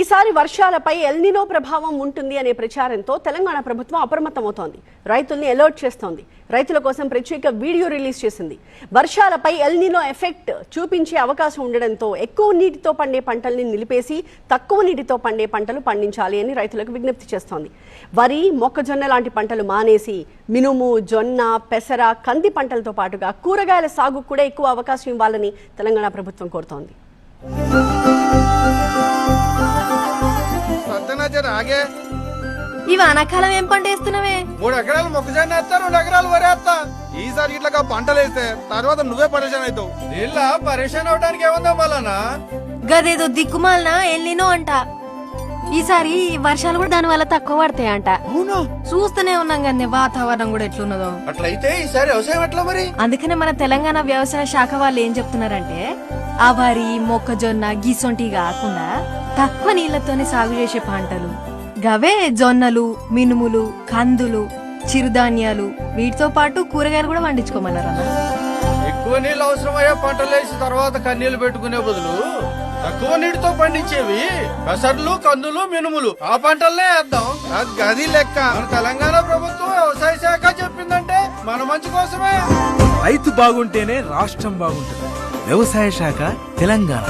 ఈసారి వర్షాలపై ఎల్నినో ప్రభావం ఉంటుంది అనే ప్రచారంతో తెలంగాణ ప్రభుత్వం అప్రమత్తమవుతోంది. రైతుల్ని అలర్ట్ చేస్తోంది. రైతుల కోసం ప్రత్యేక వీడియో రిలీజ్ చేసింది. వర్షాలపై ఎల్నినో ఎఫెక్ట్ చూపించే అవకాశం ఉండడంతో ఎక్కువ నీటితో పండే పంటల్ని నిలిపేసి తక్కువ నీటితో పండే పంటలు పండించాలి అని రైతులకు విజ్ఞప్తి చేస్తోంది. వరి, మొక్కజొన్న లాంటి పంటలు మానేసి మినుము, జొన్న, పెసర, కంది పంటలతో పాటుగా కూరగాయల సాగుకు కూడా ఎక్కువ అవకాశం ఇవ్వాలని తెలంగాణ ప్రభుత్వం కోరుతోంది. ఈ వానాకాలం ఏం పంట వేస్తున్నావే? 3 ఎకరాలు మొక్కజొన్న వేస్తా, 2 ఎకరాలు వరి వేస్తా. ఈసారి ఇట్లా పంటలు వేస్తే తర్వాత నువ్వే పరేషాన్ అవుతావు. నీళ్ళ పరేషాన్ అవడానికి ఏముందా మళ్ళా? గదేదో దిక్కుమాలనా ఎల్నినో అంట. ఈసారి వర్షాలు కూడా దాని వల్ల తక్కువ పడతాయంట. చూస్తూనే ఉన్నాం కానీ వాతావరణం కూడా ఎట్లున్నదో. అట్లయితే ఈసారి వ్యవసాయం ఎట్లా మరి? అందుకనే మన తెలంగాణ వ్యవసాయ శాఖ వాళ్ళు ఏం చెప్తున్నారంటే ఆ వరి, మొక్కజొన్న గిసొంటి కాకుండా తక్కువ నీళ్లతోనే సాగు చేసే పంటలు గవే జొన్నలు, మినుములు, కందులు, చిరుధాన్యాలు వీటితో పాటు కూరగాయలు కూడా పండించుకోమన్నారు. ఎక్కువ నీళ్ళు అవసరమయ్యే పంటలు వేసి తర్వాత కన్నీళ్లు పెట్టుకునే బదులు తక్కువ నీటితో పండించేవి పెసర్లు, కందులు, మినుములు ఆ పంటలనే వేద్దాం. అది గది లెక్క. మన తెలంగాణ ప్రభుత్వం వ్యవసాయ శాఖ చెప్పిందంటే మన మంచి కోసమే. రైతు బాగుంటేనే రాష్ట్రం బాగుంటుంది. వ్యవసాయ శాఖ తెలంగాణ.